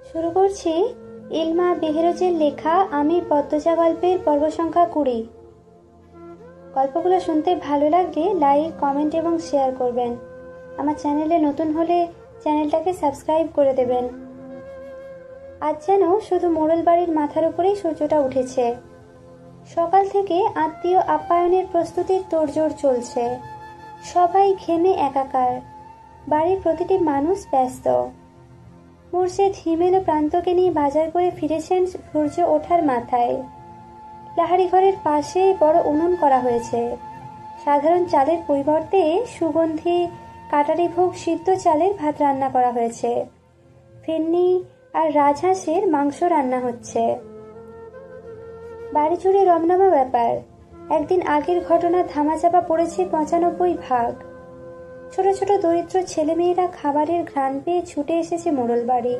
শুরু করছি ইলমা বেহেরোজের লেখা আমি পদ্মজা গল্পের পর্ব সংখ্যা 20। গল্পগুলো শুনতে ভালো লাগলে লাইক, কমেন্ট এবং শেয়ার করবেন। আমার চ্যানেলে নতুন হলে চ্যানেলটাকে সাবস্ক্রাইব করে দেবেন। আজ যেন শুধু মোড়ল বাড়ির মাথার উপরেই সূর্যটা উঠেছে। সকাল থেকে আত্মীয় আপ্যায়নের প্রস্তুতির তোড়জোড় চলছে। সবাই ঘেমে একাকার, বাড়ির প্রতিটি মানুষ ব্যস্ত। মুর্শেদ হিমেল প্রান্তকে নিয়ে বাজার করে ফিরেছেন সূর্য ওঠার মাথায়। লাহারি ঘরের পাশে বড় উনুন করা হয়েছে। সাধারণ চালের পরিবর্তে সুগন্ধি কাটারি ভোগ সিদ্ধ চালের ভাত রান্না করা হয়েছে। ফেন্নি আর রাজহাঁসের মাংস রান্না হচ্ছে। বাড়ি জুড়ে রমনামা ব্যাপার। একদিন আগের ঘটনা ধামাচাপা পড়েছে 95 ভাগ। ছোট ছোট দরিদ্র ছেলেমেয়েরা খাবারের ঘ্রাণ পেয়ে ছুটে এসেছে মোড়ল বাড়ি।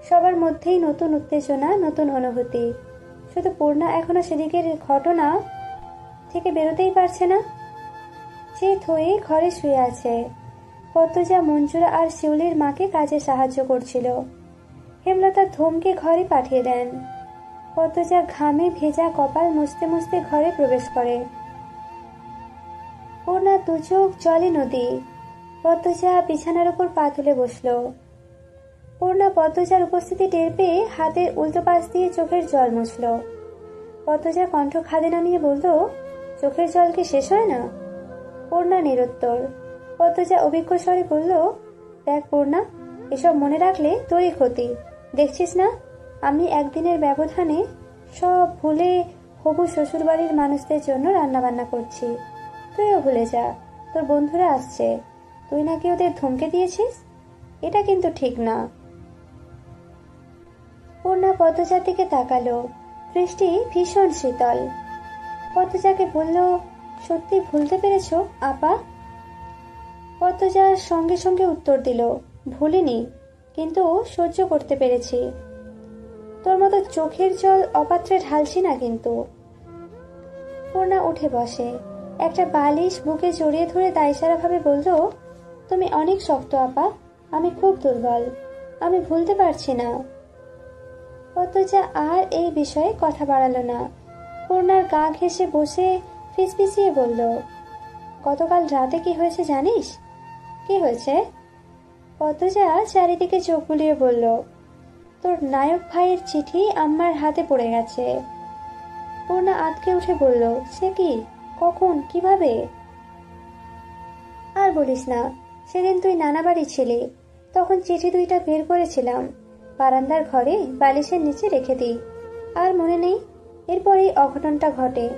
সবার মধ্যেই নতুন উত্তেজনা, নতুন অনুভূতি। শুধু পূর্ণা এখনো সেদিকের ঘটনা থেকে বেরোতেই পারছে না। চেত হয়ে ঘরে শুয়ে আছে। পদ্মজা, মঞ্জুরা আর শিউলির মাকে কাজে সাহায্য করছিল। হেমলতা ধমকে ঘরে পাঠিয়ে দেন। পদ্মজা ঘামে ভেজা কপাল মুছতে মুছতে ঘরে প্রবেশ করে। পূর্ণা দুচোখ জলে নদী। পদ্মজা বিছানার উপর পা তুলে বসল। পূর্ণা পদ্মজার উপস্থিতি টের পেয়ে হাতের উল্টো পাশ দিয়ে চোখের জল মুছল। পদ্মজা কণ্ঠ খাদে নামিয়ে বলল, চোখের জল কি শেষ হয় না? পূর্ণা নিরুত্তর। পদ্মজা অভিজ্ঞ স্বরে বলল, দেখ পূর্ণা, এসব মনে রাখলে তোরই ক্ষতি। দেখছিস না, আমি একদিনের ব্যবধানে সব ভুলে হবু শ্বশুরবাড়ির মানুষদের জন্য রান্নাবান্না করছি। তুইও ভুলে যা, তোর বন্ধুরা আসছে। তুই নাকি ওদের ধমকে দিয়েছিস, এটা কিন্তু ঠিক না। পূর্ণা পদ্মজার দিকে তাকালো। দৃষ্টি ভীষণ শীতল। পদ্মজাকে বলল, সত্যি ভুলতে পেরেছ আপা? পদ্মজার সঙ্গে সঙ্গে উত্তর দিল, ভুলিনি, কিন্তু সহ্য করতে পেরেছি। তোর মতো চোখের জল অপাত্রে ঢালছি না কিন্তু। পূর্ণা উঠে বসে। একটা বালিশ বুকে জড়িয়ে ধরে দায়সারা ভাবে বলল, তুমি অনেক শক্ত আপা, আমি খুব দুর্বল, আমি ভুলতে পারছি না। পদ্মজা আর এই বিষয়ে কথা বাড়ালো না। পূর্ণার গা ঘেঁষে বসে ফিসফিসিয়ে বলল, গতকাল রাতে কি হয়েছে জানিস? কি হয়েছে? পদ্মজা চারিদিকে চোখ বুলিয়ে বলল, তোর নায়ক ভাইয়ের চিঠি আম্মার হাতে পড়ে গেছে। পূর্ণা আঁতকে উঠে বলল, সে কি, কখন, কিভাবে? আর বলিস না, সেদিন তুই নানা বাড়ি ছিলি, তখন চিঠি দুইটা বের করেছিলাম, বারান্দার ঘরে বালিশের নিচে রেখে দিই। আর মনে নেই? এরপরেই অঘটনটা ঘটে।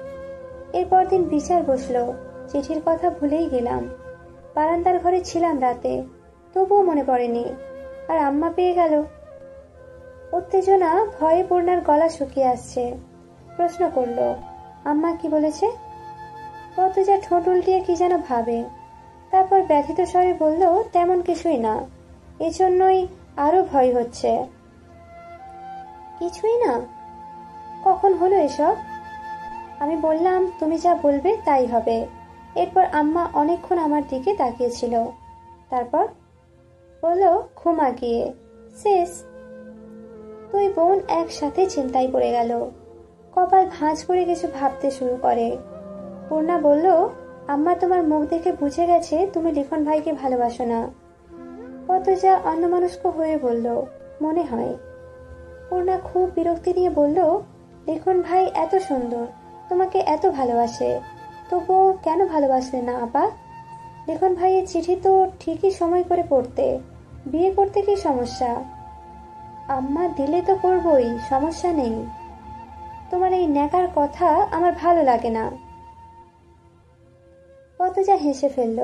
এরপর দিন বিচার বসলো, চিঠির কথা ভুলেই গেলাম। বারান্দার ঘরে ছিলাম রাতে, তবুও মনে পড়েনি। আর আম্মা পেয়ে গেল। উত্তেজনা ভয়ে পূর্ণার গলা শুকিয়ে আসছে। প্রশ্ন করল, আম্মা কি বলেছে? পদ্মজা ঠোঁট উল্টিয়ে কি যেন ভাবে। তারপর ব্যথিত স্বরে বলল, তেমন কিছুই না, এজন্যই আরো ভয় হচ্ছে। কিছুই না? কখন হলো এসব? আমি বললাম তুমি যা বলবে তাই হবে। এরপর আম্মা অনেকক্ষণ আমার দিকে তাকিয়েছিল। তারপর বলল, ঘুমা গিয়ে, শেষ। দুই বোন একসাথে চিন্তায় পড়ে গেল। কপাল ভাঁজ করে কিছু ভাবতে শুরু করে। পূর্ণা বলল, আম্মা তোমার মুখ দেখে বুঝে গেছে তুমি লিখন ভাইকে ভালোবাসো না। পদ্মজা অন্যমনস্ক হয়ে বলল, মনে হয়। পূর্ণা খুব বিরক্তি নিয়ে বলল, লিখন ভাই এত সুন্দর, তোমাকে এত ভালোবাসে, তবুও কেন ভালোবাসলে না আপা? লিখন ভাইয়ের চিঠি তো ঠিকই সময় করে পড়তে, বিয়ে করতে কি সমস্যা? আম্মা দিলে তো করবই, সমস্যা নেই। তোমার এই ন্যাকার কথা আমার ভালো লাগে না। পদ্মজা হেসে ফেলল।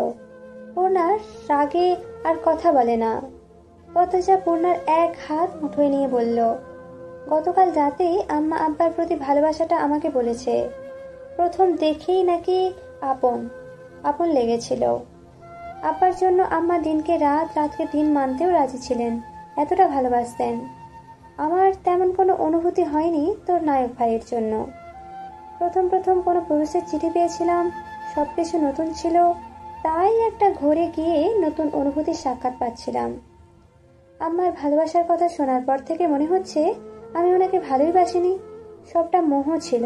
পূর্ণার রাগে আর কথা বলে না। পদ্মজা পূর্ণার এক হাত মুঠোয় নিয়ে বলল, গতকাল রাতেই আম্মা আব্বার প্রতি ভালোবাসাটা আমাকে বলেছে। প্রথম দেখেই নাকি আপন আপন লেগেছিল। আব্বার জন্য আম্মা দিনকে রাত, রাতকে দিন মানতেও রাজি ছিলেন, এতটা ভালোবাসতেন। আমার তেমন কোনো অনুভূতি হয়নি তোর নায়ক ভাইয়ের জন্য। প্রথম প্রথম কোনো পুরুষের চিঠি পেয়েছিলাম, সবকিছু নতুন ছিল, তাই একটা ঘরে গিয়ে নতুন অনুভূতির সাক্ষাৎ পাচ্ছিলাম। আমার ভালোবাসার কথা শোনার পর থেকে মনে হচ্ছে আমি ওনাকে ভালোই বাসিনি, সবটা মোহ ছিল,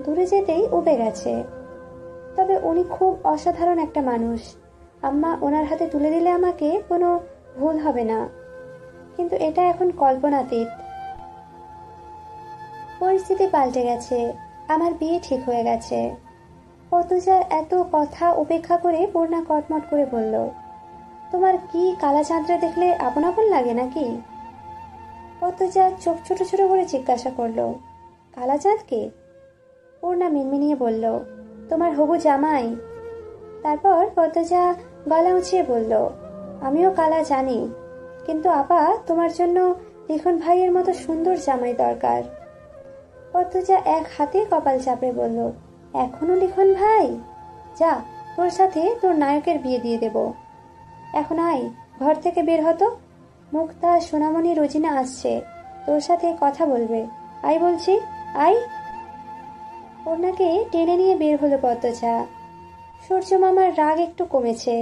দূরে যেতেই উবে গেছে। তবে উনি খুব অসাধারণ একটা মানুষ। আম্মা ওনার হাতে তুলে দিলে আমাকে কোনো ভুল হবে না, কিন্তু এটা এখন কল্পনাতীত। পরিস্থিতি পাল্টে গেছে, আমার বিয়ে ঠিক হয়ে গেছে। পতুজার এত কথা উপেক্ষা করে পূর্ণা কটমট করে বলল, তোমার কি কালা চাঁদরে দেখলে আপন আপন লাগে নাকি? পতুজা চোখ ছোট ছোট করে জিজ্ঞাসা করলো, কালা চাঁদকে? পূর্ণা মিনমিনিয়ে বলল, তোমার হবু জামাই। তারপর পতুজা গলা উঁচিয়ে বলল, আমিও কালা জানি, কিন্তু আপা তোমার জন্য লিখন ভাইয়ের মতো সুন্দর জামাই দরকার। পতুজা এক হাতে কপাল চাপড়ে বলল, এখনো লিখন ভাই? যা, তোর সাথে তোর নায়কের বিয়ে দিয়ে দেব। এখন আয়, ঘর থেকে বের হতো। মুক্তা, সোনামণি, রোজিনা আসছে, তোর সাথে কথা বলবে। আয় বলছি, আয়। ওনাকে টেনে নিয়ে বের হলো পদ্মজা। সূর্য মামার রাগ একটু কমেছে।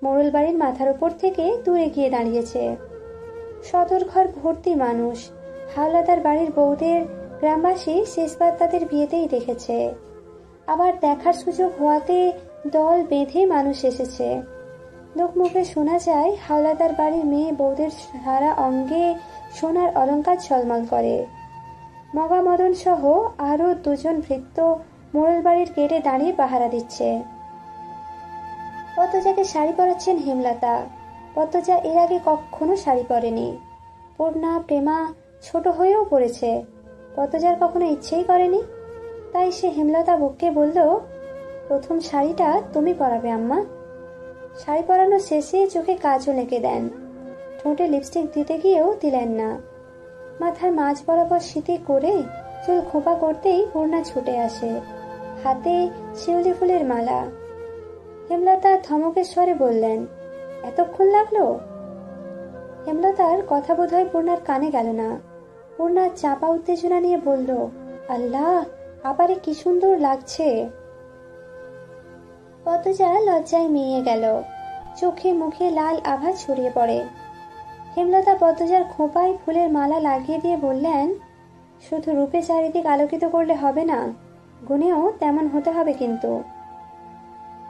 মোড়ল বাড়ির মাথার উপর থেকে দূরে গিয়ে দাঁড়িয়েছে। সদর ঘর ভর্তি মানুষ। হাওলাদার বাড়ির বউদের গ্রামবাসী শেষবার তাদের বিয়েতেই দেখেছে। আবার দেখার সুযোগ হওয়াতে দল বেঁধে মানুষ এসেছে। লোক মুখে শোনা যায় হাওলাদার বাড়ির মেয়ে বউদের সারা অঙ্গে সোনার অলংকার ঝলমল করে। মগা মদন সহ আরো দুজন ভৃত্য মোড়ল বাড়ির গেটে দাঁড়িয়ে পাহারা দিচ্ছে। পদ্মজাকে শাড়ি পরাচ্ছেন হেমলতা। পদ্মজা এর আগে কখনো শাড়ি পরেনি। পূর্ণা, প্রেমা ছোট হয়েও পড়েছে, পদ্মজার কখনো ইচ্ছেই করেনি। তাই সে হেমলতা বুককে বলল, প্রথম শাড়িটা তুমি পরাবে আম্মা। শাড়ি পরানো শেষে চোখে কাজল এঁকে দেন। ঠোঁটে লিপস্টিক দিতে গিয়েও দিলেন না। মাথার মাঝ বরাবর সিঁথি করে চুল খোঁপা করতেই পূর্ণা ছুটে আসে, হাতে শিউলি ফুলের মালা। হেমলতা ধমকের স্বরে বললেন, এতক্ষণ লাগলো? হেমলতার কথা বোধহয় পূর্ণার কানে গেল না। পূর্ণা চাপা উত্তেজনা নিয়ে বলল, আল্লাহ, আপারে কি সুন্দর লাগছে। পদ্মজা লজ্জায় মেয়ে গেল, চোখে মুখে লাল আভা ছড়িয়ে পড়ে। হেমলতা পদ্মজার খোঁপায় ফুলের মালা লাগিয়ে দিয়ে বললেন, শুধু রূপে চারিদিক আলোকিত করলে হবে না, গুণেও তেমন হতে হবে কিন্তু।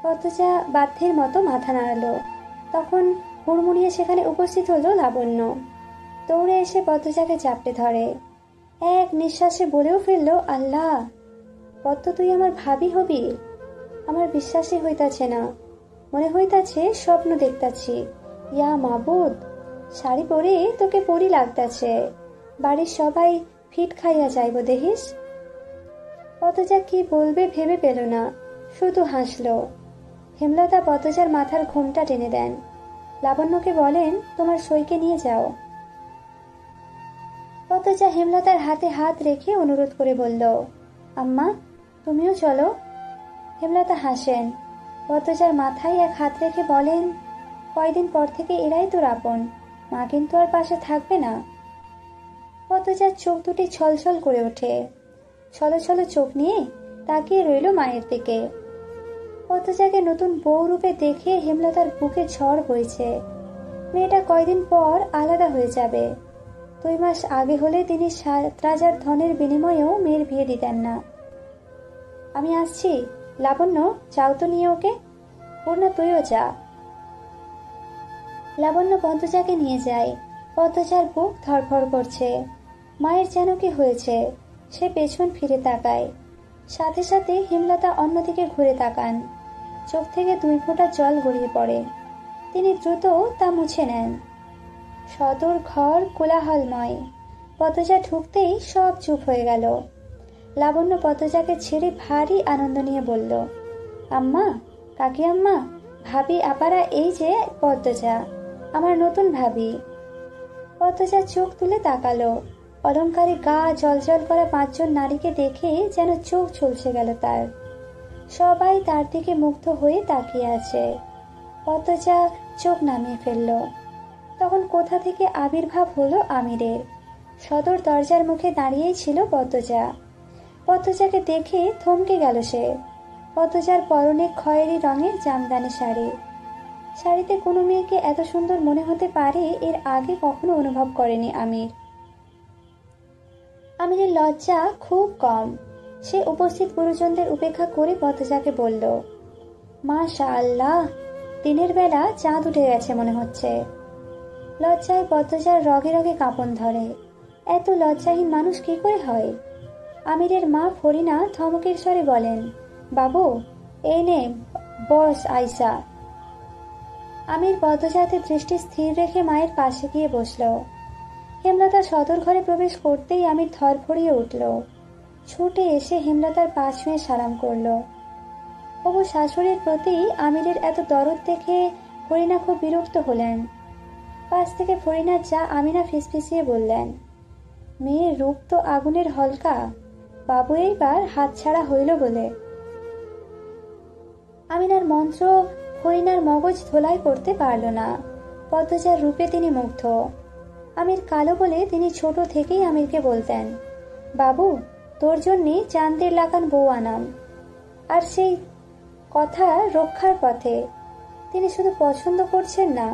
পদ্মজা বাধ্যের মতো মাথা নাড়ালো। তখন হুড়মুড়িয়ে সেখানে উপস্থিত হলো লাবণ্য। দৌড়ে এসে পদ্মজাকে চাপটে ধরে। এক নিঃশ্বাসে বলেও ফেললো, আল্লাহ, পদ্ম তুই আমার ভাবি হবি? আমার বিশ্বাসই হইতাছে না, মনে হইতাছে স্বপ্ন দেখতাছি। ইয়া মাবুদ, শাড়ি পরে তোকে পরি লাগতাছে, বাড়ির সবাই ফিট খাইয়া যাইব দেখিস। পদ্মজা কি বলবে ভেবে পেল না, শুধু হাসলো। হেমলতা পদ্মজার মাথার ঘোমটা টেনে দেন। লাবণ্যকে বলেন, তোমার সইকে নিয়ে যাও। পদ্মজা হেমলতার হাতে হাত রেখে অনুরোধ করে বলল, আম্মা তুমিও চলো। হেমলতা হাসেন। পদ্মজার মাথায় এক হাত রেখে বলেন, কয়দিন পর থেকে এরাই তোর আপন, মা কিন্তু আর পাশে থাকবে না। পদ্মজার চোখ দুটি ছলছল করে ওঠে। ছলো ছলো চোখ নিয়ে তাকিয়ে রইল মায়ের দিকে। পদ্মজাকে নতুন বউ রূপে দেখে হেমলতার বুকে ঝড় বইছে। মেয়েটা কয়দিন পর আলাদা হয়ে যাবে। 2 মাস আগে হলে তিনি 7 রাজার ধনের বিনিময়েও মেয়ের বিয়ে দিতেন না। আমি আসছি, লাবণ্য যাও তো নিয়ে ওকে। পূর্ণা তুইও যা। লাবণ্য পদ্মজাকে নিয়ে যায়। পদ্মজার বুক ধড়ফড় করছে। মায়ের যেন কি হয়েছে, সে পেছন ফিরে তাকায়। সাথে সাথে হেমলতা অন্যদিকে ঘুরে তাকান। চোখ থেকে 2 ফোঁটা জল গড়িয়ে পড়ে। তিনি দ্রুত তা মুছে নেন। সদর ঘর কোলাহলময়। পদ্মজা ঢুকতেই সব চুপ হয়ে গেল। লাবণ্য পদ্মজাকে ছেড়ে ভারী আনন্দ নিয়ে বলল, আম্মা, কাকি আম্মা, ভাবি আপারা, এই যে পদ্মজা, আমার নতুন ভাবি। পদ্মজা চোখ তুলে তাকালো। অলংকারে গা জলজল করা 5 জন নারীকে দেখে যেন চোখ ঝলসে গেল তার। সবাই তার দিকে মুগ্ধ হয়ে তাকিয়ে আছে। পদ্মজা চোখ নামিয়ে ফেলল। তখন কোথা থেকে আবির্ভাব হলো আমিরের। সদর দরজার মুখে দাঁড়িয়েই ছিল পদ্মজা। পদ্মজাকে দেখে থমকে গেল সে। পদ্মজার পরনে খয়েরি রঙের জামদানি শাড়ি, শাড়িতে কোনো মেয়েকে এত সুন্দর মনে হতে পারে এর আগে কখনো অনুভব করেনি আমির। আমিরের লজ্জা খুব কম। সে উপস্থিত গুরুজনদের উপেক্ষা করে পদ্মজাকে বলল, মাশাআল্লাহ, দিনের বেলা চাঁদ উঠে গেছে মনে হচ্ছে। লজ্জায় পদ্মজার রগে রগে কাঁপন ধরে। এত লজ্জাহীন মানুষ কি করে হয়? আমিরের মা ফরিনা ধমকের স্বরে বলেন, বাবু এই নে বস আইসা। আমির পদ্মজাতে দৃষ্টি স্থির রেখে মায়ের পাশে গিয়ে বসল। হেমলতা সদর ঘরে প্রবেশ করতেই আমির ধরফড়িয়ে উঠল। ছুটে এসে হেমলতার পা ছুঁয়ে সালাম করল। তবু শাশুড়ির প্রতি আমিরের এত দরদ দেখে ফরিনা খুব বিরক্ত হলেন। পাশ থেকে ফরিনার যা আমিনা ফিসফিসিয়ে বললেন, মেয়ের রূপ তো আগুনের হলকা, বাবু এইবার হাতছাড়া হইল বলে। আমিনার মন্ত্র ফরিনার মগজ ধোলাই করতে পারল না। পদ্মজার রূপে তিনি মুগ্ধ। আমির কালো বলে তিনি ছোট থেকেই আমিরকে বলতেন, বাবু তোর জন্যে চাঁদের লাগান বউ আনাম। আর সেই কথা রক্ষার পথে। তিনি শুধু পছন্দ করছেন না,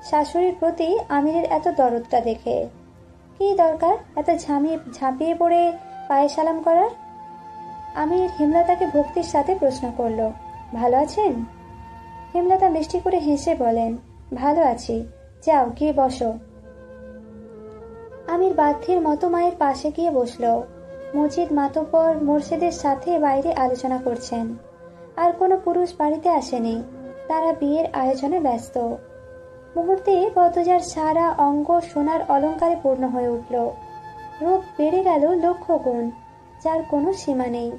শাশুড়ির প্রতি আমিরের এত দরদটা দেখে। কি দরকার এত ঝাঁপিয়ে পড়ে পায়ে সালাম করার? আমির হেমলতাকে ভক্তির সাথে প্রশ্ন করল, ভালো আছেন? হেমলতা মিষ্টি করে হেসে বলেন, ভালো আছি, যাও গিয়ে বসো। আমির বাধ্যের মতো মায়ের পাশে গিয়ে বসল। মজিদ মাতব্বর মোর্শেদের সাথে বাইরে আলোচনা করছেন। আর কোনো পুরুষ বাড়িতে আসেনি, তারা বিয়ের আয়োজনে ব্যস্ত। মুহূর্তে পদ্মজার সারা অঙ্গ সোনার অলঙ্কারে পূর্ণ হয়ে উঠল। রূপ বেড়ে গেল লক্ষ গুণ, যার কোনো সীমা নেই।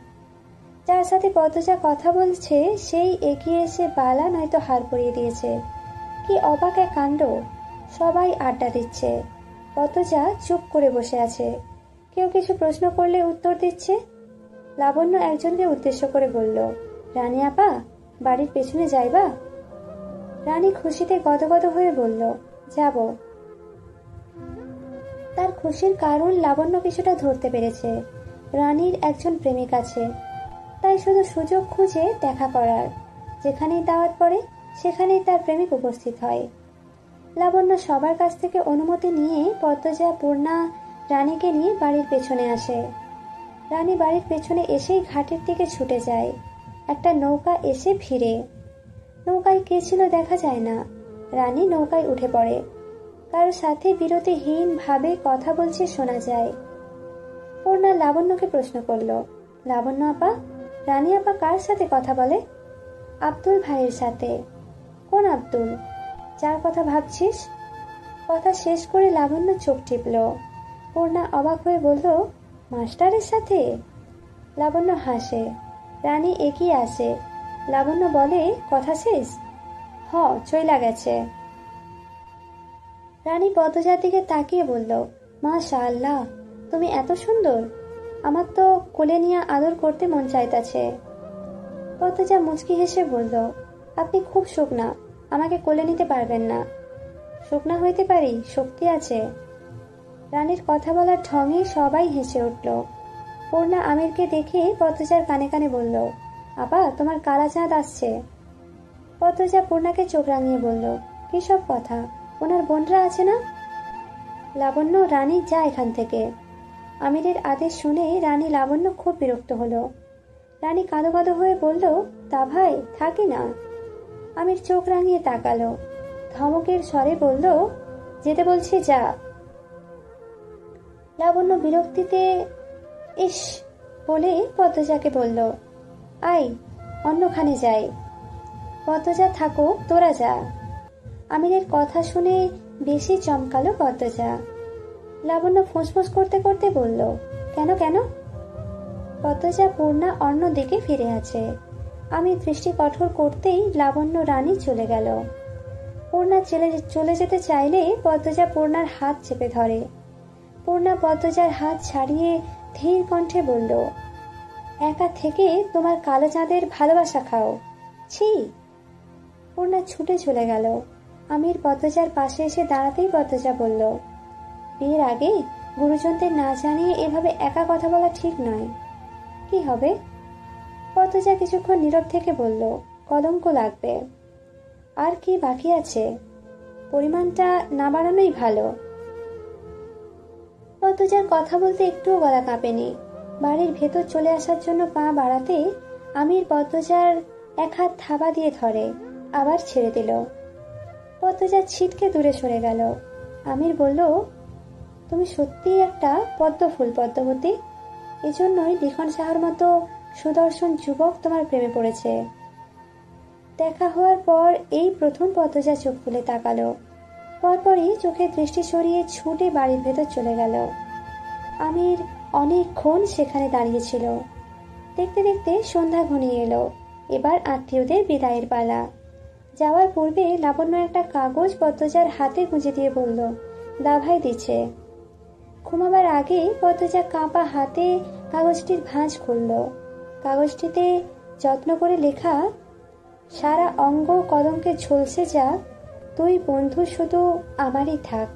যার সাথে পদ্মজা কথা বলছে সেই এগিয়ে এসে বালা নয়তো হার পরিয়ে দিয়েছে। কি অবাক এক কাণ্ড! সবাই আড্ডা দিচ্ছে, পদ্মজা চুপ করে বসে আছে। কেউ কিছু প্রশ্ন করলে উত্তর দিচ্ছে। লাবণ্য একজনকে উদ্দেশ্য করে বলল, রানী আপা, বাড়ির পেছনে যাইবা? রানী খুশিতে গদগদ হয়ে বলল, যাব। তার খুশির কারণ লাবণ্য কিছুটা ধরতে পেরেছে। রানীর একজন প্রেমিক আছে, তাই শুধু সুযোগ খুঁজে দেখা করার। যেখানেই দাওয়াত পড়ে সেখানেই তার প্রেমিক উপস্থিত হয়। লাবণ্য সবার কাছ থেকে অনুমতি নিয়ে পদ্মজা, পূর্ণা, রানীকে নিয়ে বাড়ির পেছনে আসে। রানী বাড়ির পেছনে এসেই ঘাটের দিকে ছুটে যায়। একটা নৌকা এসে ভিড়ে। নৌকায় কে ছিল দেখা যায় না। রানী নৌকায় উঠে পড়ে। কারো সাথে বিরতিহীন ভাবে কথা বলছে শোনা যায়। পূর্ণা লাবণ্যকে প্রশ্ন করল, লাবণ্য আপা, রানী আপা কার সাথে কথা বলে? আব্দুল ভাইয়ের সাথে। কোন আব্দুল? যার কথা ভাবছিস? কথা শেষ করে লাবণ্য চোখ টিপল। পূর্ণা অবাক হয়ে বলল, মাস্টারের সাথে? লাবণ্য হাসে। রানী এগিয়ে আসে। লাবণ্য বলে, কথা শেষ? চইলা গেছে। রানী পদ্মজার দিকে তাকিয়ে বলল, মাশাআল্লাহ, তুমি এত সুন্দর, আমার তো কোলে নিয়ে আদর করতে মন চাইতাছে। পদ্মজা মুচকি হেসে বলল, আপনি খুব শুকনা, আমাকে কোলে নিতে পারবেন না। শুকনা হইতে পারি, শক্তি আছে। রানীর কথা বলার ঢঙে সবাই হেসে উঠল। পূর্ণা আমিরকে দেখে পদ্মজার কানে কানে বলল, আপা তোমার কালা চাঁদ আসছে। পদ্মজা পূর্ণাকে চোখ রাঙিয়ে বলল, কি সব কথা, ওনার বোনরা আছে না? লাবণ্য, রানী যা এখান থেকে। আমিরের আদেশ শুনে রানী লাবণ্য খুব বিরক্ত হলো। রানী কাঁদো কাঁদো হয়ে বলল, তা ভাই থাকি না। আমির চোখ রাঙিয়ে তাকালো, ধমকের স্বরে বলল, যেতে বলছি যা। লাবণ্য বিরক্তিতে ইস বলে পদ্মজাকে বলল, আই অন্যখানে যাই। পদ্মজা, থাকুক, তোরা যা। আমিরের কথা শুনে বেশি চমকালো পদ্মজা। লাবণ্য ফুঁসফুঁস করতে করতে বলল, কেন কেন? পদ্মজা, পূর্ণা অন্য দিকে ফিরে আছে। আমি দৃষ্টি কঠোর করতেই লাবণ্য, রানী চলে গেল। পূর্ণা চলে যেতে চাইলে পদ্মজা পূর্ণার হাত চেপে ধরে। পূর্ণা পদ্মজার হাত ছাড়িয়ে ধীর কণ্ঠে বলল, একা থেকে তোমার কালো চাঁদের ভালোবাসা খাও, ছি। পূর্ণা ছুটে চলে গেল। আমির পদ্মজার পাশে এসে দাঁড়াতেই পদ্মজা বলল, বিয়ের আগে গুরুজনদের না জানিয়ে এভাবে একা কথা বলা ঠিক নয়। কি হবে? পদ্মজা কিছুক্ষণ নীরব থেকে বলল, কলঙ্ক লাগবে। আর কি বাকি আছে? পরিমাণটা না বাড়ানোই ভালো। পদ্মজার কথা বলতে একটুও গলা কাঁপেনি। বাড়ির ভেতর চলে আসার জন্য পা বাড়াতে আমির পদ্মজার এক হাত থাবা দিয়ে ধরে, আবার ছেড়ে দিল। পদ্মজা ছিটকে দূরে সরে গেল। আমির বলল, তুমি সত্যিই একটা পদ্ম ফুল পদ্মবতী। এজন্যই লিখন সাহার মতো সুদর্শন যুবক তোমার প্রেমে পড়েছে। দেখা হওয়ার পর এই প্রথম পদ্মজা চোখ খুলে তাকালো। পরপরই চোখের দৃষ্টি সরিয়ে ছুটে বাড়ির ভেতর চলে গেল। আমির অনেকক্ষণ সেখানে দাঁড়িয়েছিল। দেখতে দেখতে সন্ধ্যা ঘনিয়ে এলো। এবার আত্মীয়দের বিদায়ের পালা। যাওয়ার পূর্বে লাবণ্য একটা কাগজ পদ্মজার হাতে গুঁজে দিয়ে বলল, দাভাই দিচ্ছে। ঘুমাবার আগে পদ্মজা কাঁপা হাতে কাগজটির ভাঁজ খুলল। কাগজটিতে যত্ন করে লেখা, সারা অঙ্গ কলঙ্কে ঝলসে যাক, তুই বন্ধু শুধু আমারই থাক।